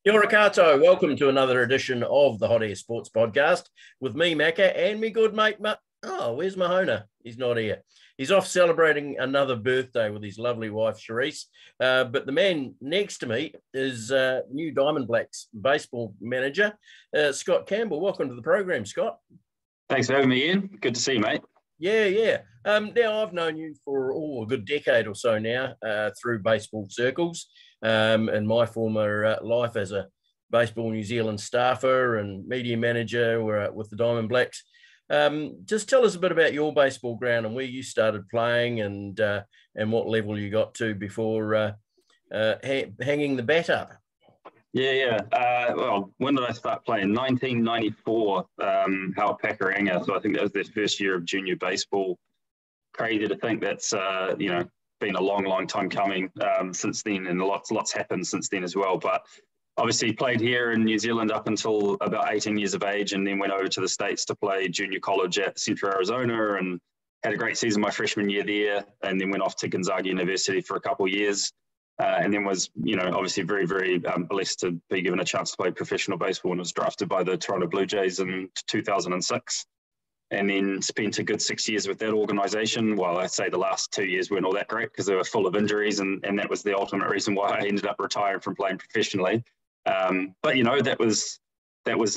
Kia ora koutou. Welcome to another edition of the Hot Air Sports Podcast with me, Macca, and me good mate, where's Mahona? He's not here. He's off celebrating another birthday with his lovely wife, Charisse. But the man next to me is new Diamondblacks baseball manager, Scott Campbell. Welcome to the program, Scott. Thanks for having me, Ian. Good to see you, mate. Yeah. Now, I've known you for a good decade or so now through baseball circles. In my former life as a Baseball New Zealand staffer and media manager with the Diamondblacks. Just tell us a bit about your baseball ground and where you started playing and what level you got to before hanging the bat up. Well, when did I start playing? 1994, Howard Pakuranga. So I think that was their first year of junior baseball. Crazy to think that's, been a long time coming since then, and lots happened since then as well. But obviously played here in New Zealand up until about 18 years of age, and then went over to the States to play junior college at Central Arizona and had a great season my freshman year there, and then went off to Gonzaga University for a couple of years. And then was, obviously very blessed to be given a chance to play professional baseball and was drafted by the Toronto Blue Jays in 2006. And then spent a good 6 years with that organisation. Well, I'd say the last 2 years weren't all that great because they were full of injuries, and that was the ultimate reason why I ended up retiring from playing professionally. But that was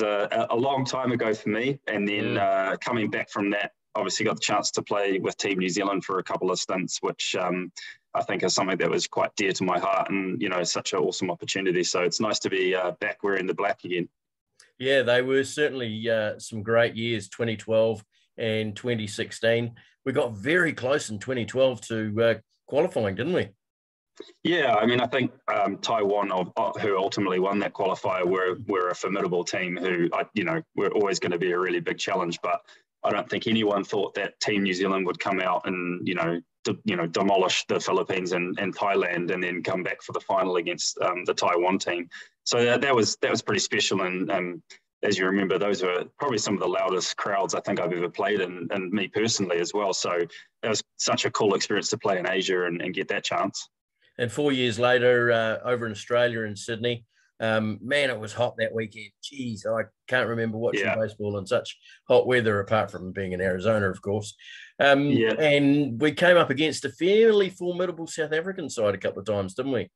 a long time ago for me. And then coming back from that, obviously got the chance to play with Team New Zealand for a couple of stints, which I think is something that was quite dear to my heart, and such an awesome opportunity. So it's nice to be back wearing the black again. Yeah, they were certainly some great years, 2012 and 2016. We got very close in 2012 to qualifying, didn't we? Yeah, I mean, I think Taiwan, who ultimately won that qualifier, were a formidable team who, were always going to be a really big challenge. But I don't think anyone thought that Team New Zealand would come out and, demolish the Philippines and Thailand and then come back for the final against the Taiwan team. So that was pretty special. And as you remember, those were probably some of the loudest crowds I think I've ever played, and me personally as well. So that was such a cool experience to play in Asia and get that chance. And 4 years later, over in Australia in Sydney, man, it was hot that weekend. Jeez, I can't remember watching baseball in such hot weather, apart from being in Arizona, of course. And we came up against a fairly formidable South African side a couple of times, didn't we?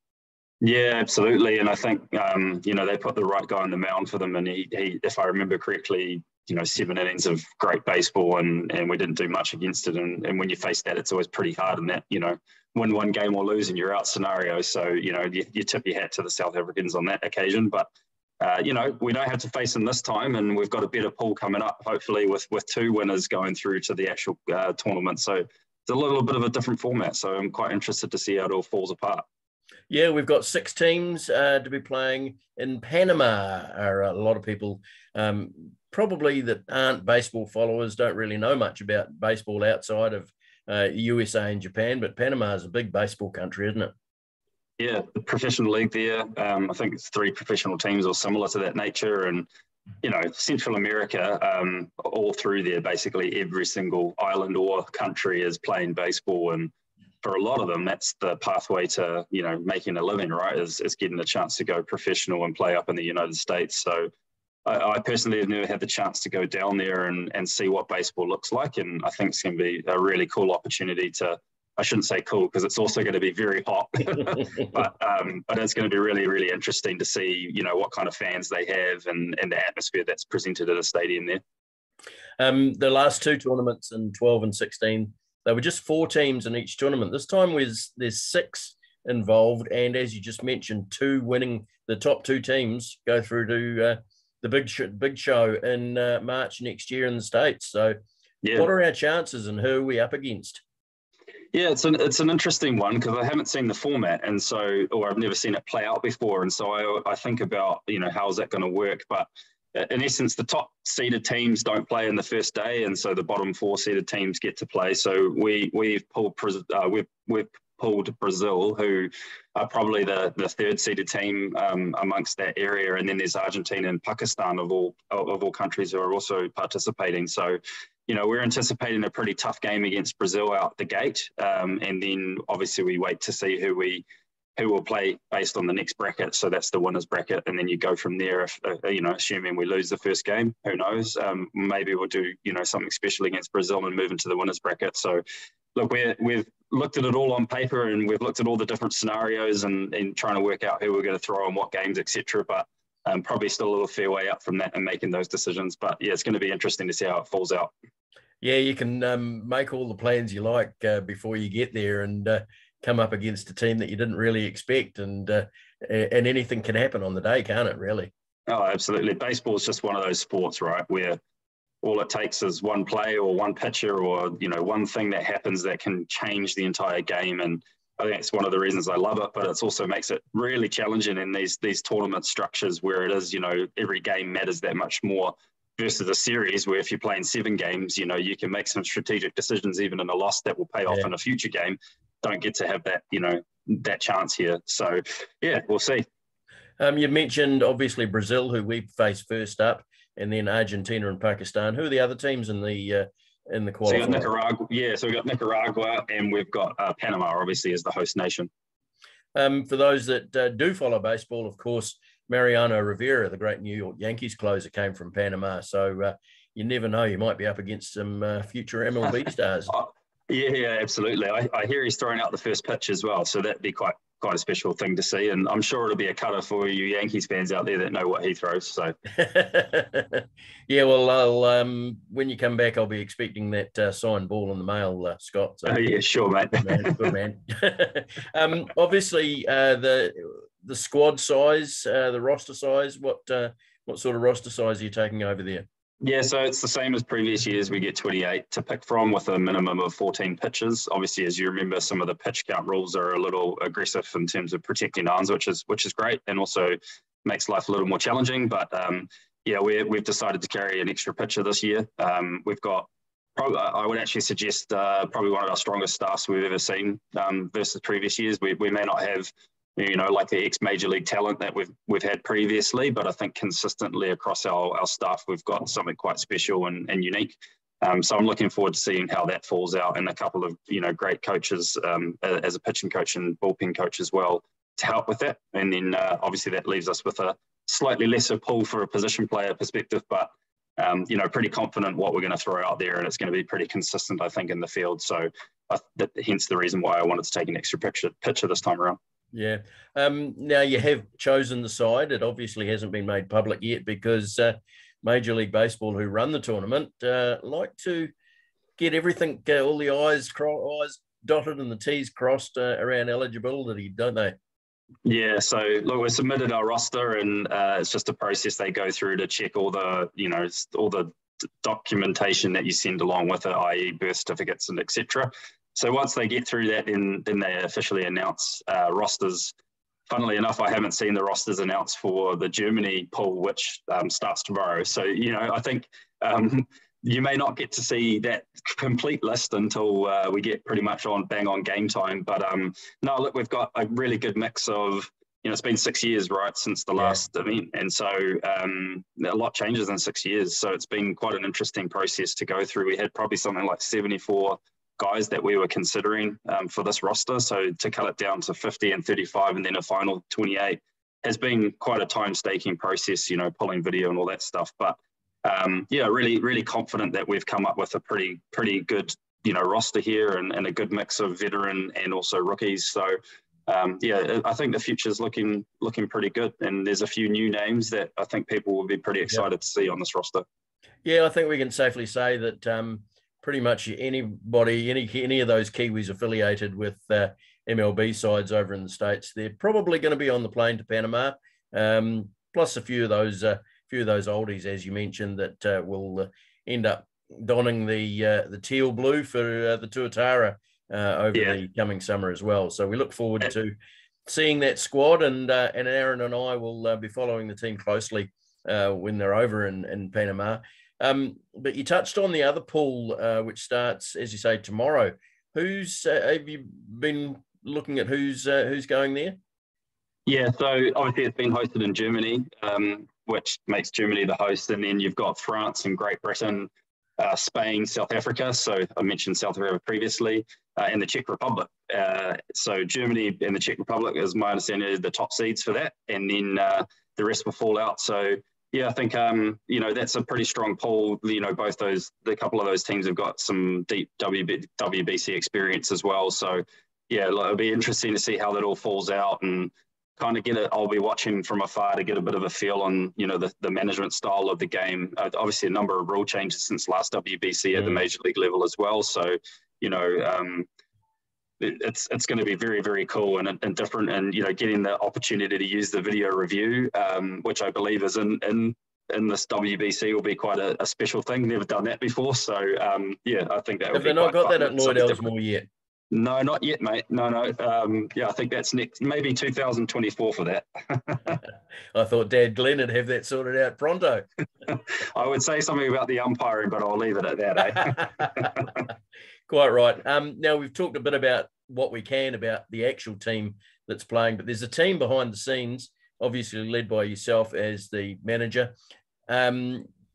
Yeah, absolutely. And I think, they put the right guy on the mound for them. And he if I remember correctly, 7 innings of great baseball, and we didn't do much against it. And when you face that, it's always pretty hard in that, win one game or lose and you're out scenario. So, you tip your hat to the South Africans on that occasion. But, we know how to face them this time, and we've got a better pool coming up, hopefully, with 2 winners going through to the actual tournament. So it's a little bit of a different format. So I'm quite interested to see how it all falls apart. Yeah, we've got 6 teams to be playing in Panama. A lot of people probably that aren't baseball followers don't really know much about baseball outside of USA and Japan, but Panama is a big baseball country, isn't it? Yeah, the professional league there. I think it's 3 professional teams or similar to that nature. And, Central America, all through there, basically every single island or country is playing baseball. And for a lot of them, that's the pathway to, making a living, right, is getting a chance to go professional and play up in the United States. So I personally have never had the chance to go down there and see what baseball looks like. And I think it's going to be a really cool opportunity to, I shouldn't say cool because it's also going to be very hot, but it's going to be really, really interesting to see, what kind of fans they have and the atmosphere that's presented at a stadium there. The last 2 tournaments in 12 and 16, they were just 4 teams in each tournament. This time there's 6 involved, and as you just mentioned, 2 winning, the top 2 teams go through to the big show in March next year in the States. So what are our chances and who are we up against? Yeah, it's an interesting one because I haven't seen the format, or I've never seen it play out before. And so I think about, how is that going to work? But in essence, the top seeded teams don't play in the first day, and so the bottom 4 seeded teams get to play. So we've pulled Brazil, who are probably the 3rd seeded team amongst that area, and then there's Argentina and Pakistan of all countries who are also participating. So, we're anticipating a pretty tough game against Brazil out the gate, and then obviously we wait to see who we who will play based on the next bracket. So that's the winners bracket. And then you go from there, if, assuming we lose the first game, who knows? Maybe we'll do, something special against Brazil and move into the winners bracket. So look, we've looked at it all on paper, and we've looked at all the different scenarios and trying to work out who we're going to throw on what games, etc. But probably still a little fair way up from that and making those decisions. But yeah, it's going to be interesting to see how it falls out. Yeah, you can make all the plans you like before you get there, and come up against a team that you didn't really expect, and anything can happen on the day, can't it, really? Oh, absolutely. Baseball is just one of those sports, right, where all it takes is one play or one pitcher or, one thing that happens that can change the entire game. And I think it's one of the reasons I love it, but it also makes it really challenging in these tournament structures where it is, every game matters that much more versus a series where if you're playing 7 games, you can make some strategic decisions even in a loss that will pay off in a future game. Don't get to have that, that chance here. So, yeah, we'll see. You mentioned, obviously, Brazil, who we faced first up, and then Argentina and Pakistan. Who are the other teams in the qualifier? So we got Nicaragua. Yeah, so we got Nicaragua, and we've got Panama, obviously, as the host nation. For those that do follow baseball, of course, Mariano Rivera, the great New York Yankees closer, came from Panama. So you never know, you might be up against some future MLB stars. Yeah, absolutely. I hear he's throwing out the first pitch as well, so that'd be quite a special thing to see, and I'm sure it'll be a cutter for you Yankees fans out there that know what he throws. So, yeah, well, I'll when you come back, I'll be expecting that signed ball in the mail, Scott. So. Oh yeah, sure, mate. Good man. Obviously, the squad size, the roster size. What sort of roster size are you taking over there? Yeah, so it's the same as previous years. We get 28 to pick from with a minimum of 14 pitches. Obviously, as you remember, some of the pitch count rules are a little aggressive in terms of protecting arms, which is great, and also makes life a little more challenging. But yeah, we've decided to carry an extra pitcher this year. We've got, I would actually suggest, probably one of our strongest staffs we've ever seen versus previous years. We may not have, like the ex-major league talent that we've had previously, but I think consistently across our staff, we've got something quite special and unique. So I'm looking forward to seeing how that falls out, and a couple of, great coaches as a pitching coach and bullpen coach as well to help with that. And then obviously that leaves us with a slightly lesser pool for a position player perspective, but pretty confident what we're going to throw out there, and it's going to be pretty consistent, I think, in the field. So hence the reason why I wanted to take an extra pitcher this time around. Yeah. Now you have chosen the side. It obviously hasn't been made public yet because Major League Baseball, who run the tournament, like to get everything, all the I's dotted and the T's crossed around eligibility, don't they? Yeah, so look, we submitted our roster, and it's just a process they go through to check all the, all the documentation that you send along with it, i.e. birth certificates and etc. So once they get through that, then they officially announce rosters. Funnily enough, I haven't seen the rosters announced for the Germany pool, which starts tomorrow. So, I think you may not get to see that complete list until we get pretty much bang on game time. But no, look, we've got a really good mix of, it's been 6 years, right, since the last event. And so a lot changes in 6 years. So it's been quite an interesting process to go through. We had probably something like 74 guys that we were considering for this roster. So to cut it down to 50 and 35 and then a final 28 has been quite a time-staking process, pulling video and all that stuff. But yeah, really, really confident that we've come up with a pretty good, roster here and a good mix of veteran and also rookies. So yeah, I think the future's looking pretty good. And there's a few new names that I think people will be pretty excited to see on this roster. Yeah, I think we can safely say that pretty much anybody, any of those Kiwis affiliated with MLB sides over in the States, they're probably going to be on the plane to Panama. Plus a few of those oldies, as you mentioned, that will end up donning the teal blue for the Tuatara over the coming summer as well. So we look forward to seeing that squad, and Aaron and I will be following the team closely when they're over in Panama. But you touched on the other pool, which starts, as you say, tomorrow. Have you been looking at who's going there? Yeah, so obviously it's been hosted in Germany, which makes Germany the host. And then you've got France and Great Britain, Spain, South Africa. So I mentioned South Africa previously, and the Czech Republic. So Germany and the Czech Republic, as my understanding, is the top seeds for that, and then the rest will fall out. So yeah, I think that's a pretty strong pool. The couple of those teams have got some deep WBC experience as well. So yeah, it'll be interesting to see how that all falls out and kind of get it. I'll be watching from afar to get a bit of a feel on, the management style of the game. Obviously, a number of rule changes since last WBC at the major league level as well. So, it's going to be very, very cool and different. And, getting the opportunity to use the video review, which I believe is in this WBC will be quite a special thing. Never done that before. So, I think that would be quite fun. Have they not got that at Lloyd Elsmore yet? No, not yet, mate. No. I think that's next, maybe 2024 for that. I thought Dad Glenn would have that sorted out pronto. I would say something about the umpiring, but I'll leave it at that, eh? Quite right. Now, we've talked a bit about what we can about the actual team that's playing, but there's a team behind the scenes, obviously led by yourself as the manager.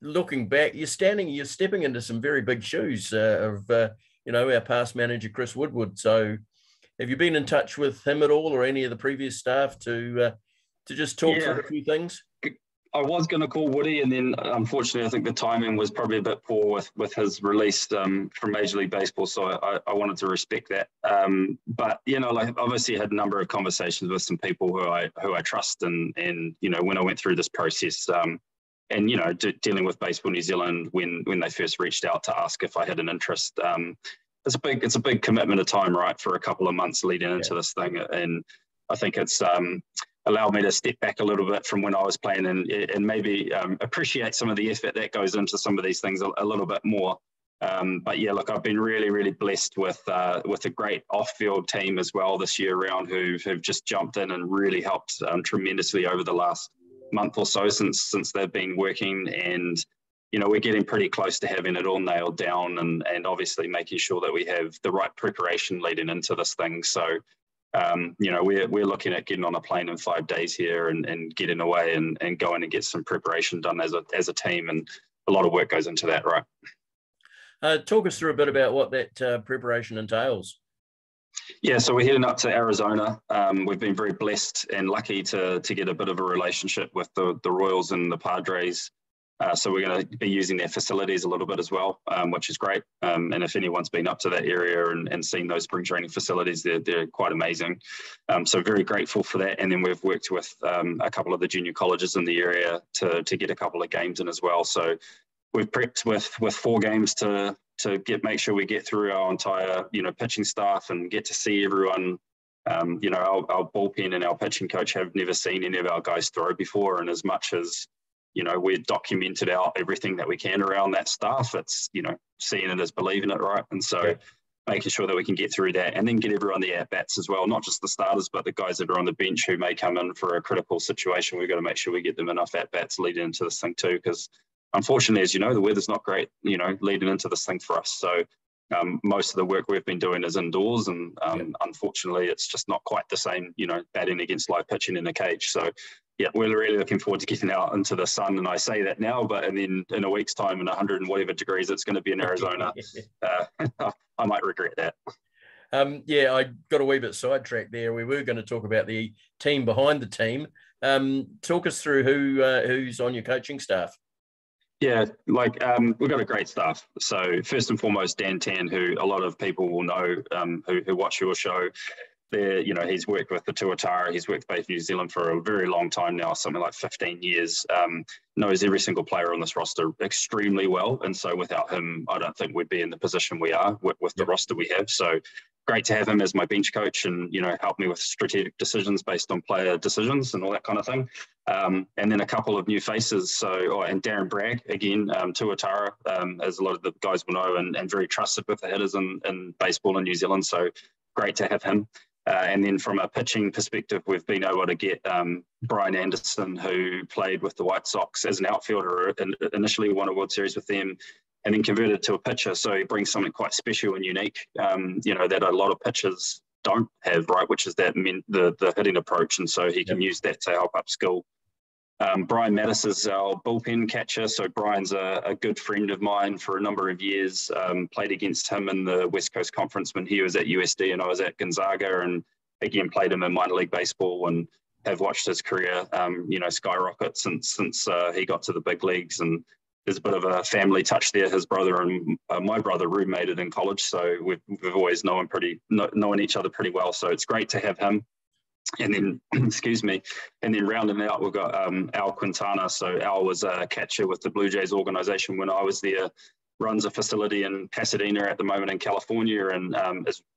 Looking back, you're stepping into some very big shoes of our past manager, Chris Woodward. So have you been in touch with him at all or any of the previous staff to just talk through a few things? I was going to call Woody, and then unfortunately, I think the timing was probably a bit poor with his release from Major League Baseball. So I wanted to respect that. But obviously had a number of conversations with some people who I trust, and when I went through this process, dealing with Baseball New Zealand when they first reached out to ask if I had an interest. It's a big commitment of time, right, for a couple of months leading into this thing, and I think it's allowed me to step back a little bit from when I was playing and maybe appreciate some of the effort that goes into some of these things a little bit more. But yeah, look, I've been really, really blessed with a great off-field team as well this year around who've just jumped in and really helped tremendously over the last month or so since they've been working, and we're getting pretty close to having it all nailed down, and obviously making sure that we have the right preparation leading into this thing. So we're looking at getting on a plane in 5 days here and getting away and going and get some preparation done as a team, and a lot of work goes into that, right? Talk us through a bit about what that preparation entails. Yeah, so we're heading up to Arizona. We've been very blessed and lucky to get a bit of a relationship with the Royals and the Padres. So we're going to be using their facilities a little bit as well, which is great. And if anyone's been up to that area and seen those spring training facilities, they're quite amazing. So very grateful for that. And then we've worked with a couple of the junior colleges in the area to get a couple of games in as well. So we've prepped with 4 games to make sure we get through our entire pitching staff and get to see everyone. Our bullpen and our pitching coach have never seen any of our guys throw before, and as much as we've documented out everything that we can around that staff, it's seeing it as believing it, right? And so making sure that we can get through that and then get everyone the at-bats as well, not just the starters, but the guys that are on the bench who may come in for a critical situation. We've got to make sure we get them enough at-bats leading into this thing too, because unfortunately, as the weather's not great, leading into this thing for us. So most of the work we've been doing is indoors, and unfortunately, it's just not quite the same, batting against live pitching in a cage. So yeah, we're really looking forward to getting out into the sun. And I say that now, but and then in a week's time, in 100 and whatever degrees it's going to be in Arizona, I might regret that. I got a wee bit sidetracked there. We were going to talk about the team behind the team. Talk us through who's on your coaching staff. Yeah, we've got a great staff. So first and foremost, Dan Tan, who a lot of people will know who watch your show. He's worked with the Tuatara. He's worked with Baseball New Zealand for a very long time now, something like 15 years. Knows every single player on this roster extremely well. And so without him, I don't think we'd be in the position we are with the roster we have. So great to have him as my bench coach and, help me with strategic decisions based on player decisions and all that kind of thing. And then a couple of new faces. And Darren Bragg, again, Tuatara, as a lot of the guys will know, and very trusted with the hitters in baseball in New Zealand. So great to have him. And then from a pitching perspective, we've been able to get Brian Anderson, who played with the White Sox as an outfielder, and initially won a World Series with them, and then converted to a pitcher. So he brings something quite special and unique, that a lot of pitchers don't have, right, which is the hitting approach. And so he can use that to help upskill Brian Mattis is our bullpen catcher. So Brian's a good friend of mine for a number of years. Played against him in the West Coast Conference when he was at USD and I was at Gonzaga, and again played him in minor league baseball, and have watched his career, skyrocket since he got to the big leagues. And there's a bit of a family touch there. His brother and my brother roommated in college, so we've always known each other pretty well. So it's great to have him. And then, excuse me, and then rounding out, we've got Al Quintana. So Al was a catcher with the Blue Jays organization when I was there, runs a facility in Pasadena at the moment in California, and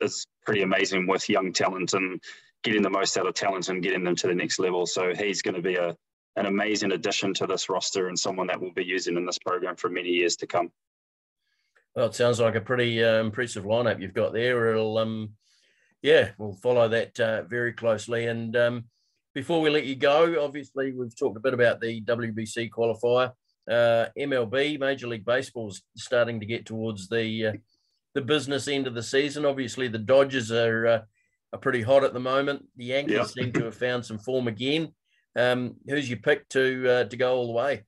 is pretty amazing with young talent and getting the most out of talent and getting them to the next level. So he's going to be an amazing addition to this roster and someone that we'll be using in this program for many years to come. Well, it sounds like a pretty impressive lineup you've got there. It'll we'll follow that very closely. And before we let you go, obviously we've talked a bit about the WBC qualifier. MLB, Major League Baseball, is starting to get towards the business end of the season. Obviously, the Dodgers are pretty hot at the moment. The Yankees seem to have found some form again. Who's your pick to go all the way?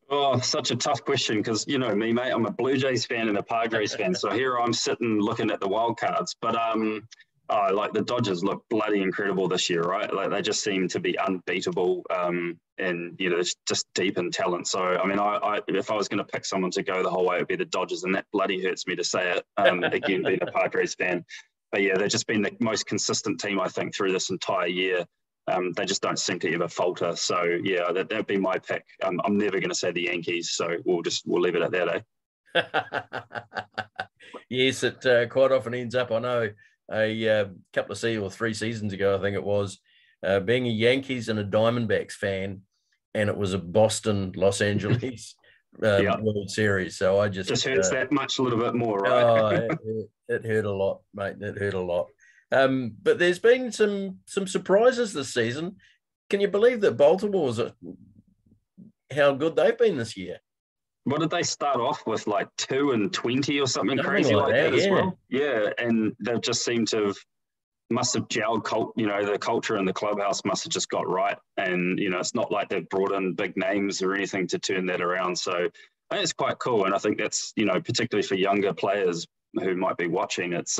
Oh, such a tough question because, you know me, mate, I'm a Blue Jays fan and a Padres fan. So here I'm sitting looking at the wild cards. But like the Dodgers look bloody incredible this year, right? Like they just seem to be unbeatable and, you know, just deep in talent. So, I mean, I if I was going to pick someone to go the whole way, it would be the Dodgers. And that bloody hurts me to say it, again, being a Padres fan. But yeah, they've just been the most consistent team, I think, through this entire year. They just don't seem to ever falter. So yeah, that'd be my pick. I'm never going to say the Yankees, so we'll leave it at that, eh? Yes, it quite often ends up. I know a couple of or 3 seasons ago, I think it was, being a Yankees and a Diamondbacks fan, and it was a Boston Los Angeles World Series. So I just hurts that much a little bit more, right? It hurt a lot, mate. It hurt a lot. But there's been some surprises this season. Can you believe that Baltimore's how good they've been this year? What did they start off with, like 2-20 or something crazy like that as well? Yeah, and they've just seemed to must have gelled. You know, the culture in the clubhouse must have just got right. And you know, it's not like they've brought in big names or anything to turn that around. So I think it's quite cool, and I think that's, you know, particularly for younger players who might be watching, it's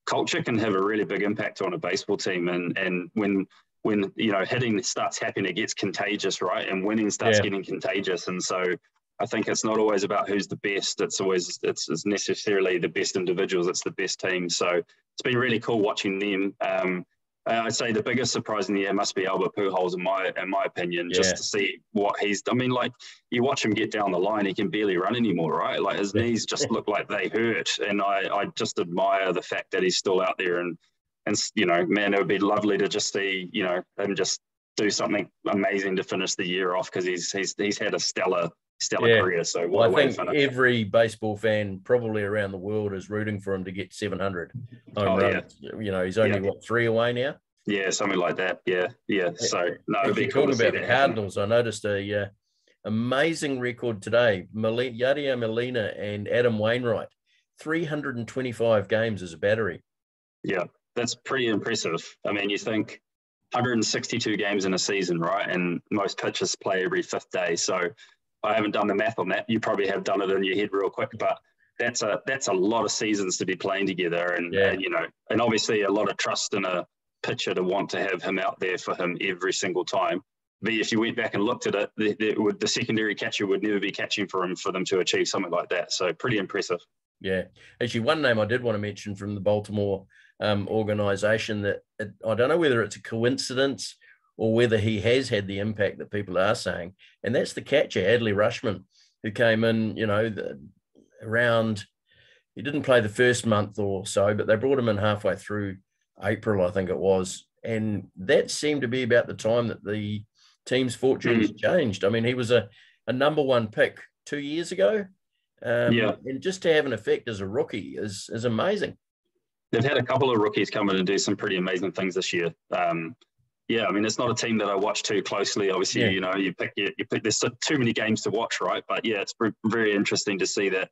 culture can have a really big impact on a baseball team, and when you know hitting starts happening, it gets contagious, right? And winning starts getting contagious, and so I think it's not always about who's the best. It's necessarily the best individuals. It's the best team. So it's been really cool watching them. I'd say the biggest surprise in the year must be Albert Pujols, in my opinion, just to see what he's. I mean, like you watch him get down the line, he can barely run anymore, right? Like his knees just look like they hurt, and I just admire the fact that he's still out there, and you know, man, it would be lovely to just see, you know, him just do something amazing to finish the year off, because he's had a stellar career. So what a way to finish. Every baseball fan probably around the world is rooting for him to get 700 home runs. Yeah. You know, he's only 3 away now. Yeah, something like that. Yeah. So no, it'd be cool to see about the Cardinals. I noticed a amazing record today. Yadier Molina and Adam Wainwright, 325 games as a battery. Yeah, that's pretty impressive. I mean, you think 162 games in a season, right? And most pitchers play every 5th day. So I haven't done the math on that. You probably have done it in your head real quick, but that's a lot of seasons to be playing together, and you know, and obviously a lot of trust in a pitcher to want to have him out there for him every single time. But if you went back and looked at it, the secondary catcher would never be catching for them to achieve something like that. So pretty impressive. Yeah, actually, one name I did want to mention from the Baltimore organization that I don't know whether it's a coincidence or whether he has had the impact that people are saying, and that's the catcher, Adley Rutschman, who came in, you know, he didn't play the first month or so, but they brought him in halfway through April, I think it was, and that seemed to be about the time that the team's fortunes changed. I mean, he was a number 1 pick 2 years ago, and just to have an effect as a rookie is amazing. They've had a couple of rookies come in and do some pretty amazing things this year. I mean, it's not a team that I watch too closely. Obviously, you know, you pick. There's too many games to watch, right? But yeah, it's very interesting to see that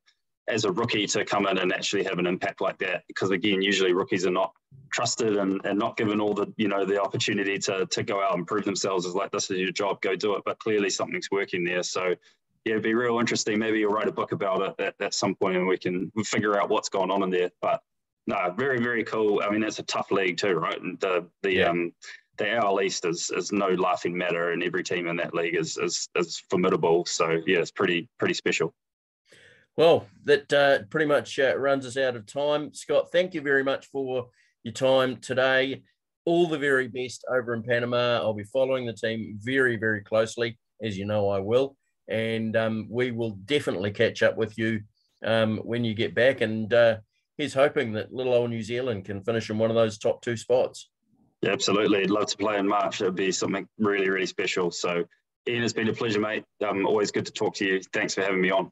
as a rookie to come in and actually have an impact like that, because again, usually rookies are not trusted and not given all the, the opportunity to go out and prove themselves. As like, this is your job, go do it. But clearly something's working there. So yeah, it'd be real interesting. Maybe you'll write a book about it at some point and we can figure out what's going on in there. But no, very, very cool. I mean, that's a tough league too, right? And the AL East is no laughing matter, and every team in that league is formidable. So yeah, it's pretty special. Well, that pretty much runs us out of time. Scott, thank you very much for your time today. All the very best over in Panama. I'll be following the team very, very closely, as you know I will. And we will definitely catch up with you when you get back. And here's hoping that little old New Zealand can finish in one of those top 2 spots. Yeah, absolutely. I'd love to play in March. It would be something really, really special. So, Ian, it's been a pleasure, mate. Always good to talk to you. Thanks for having me on.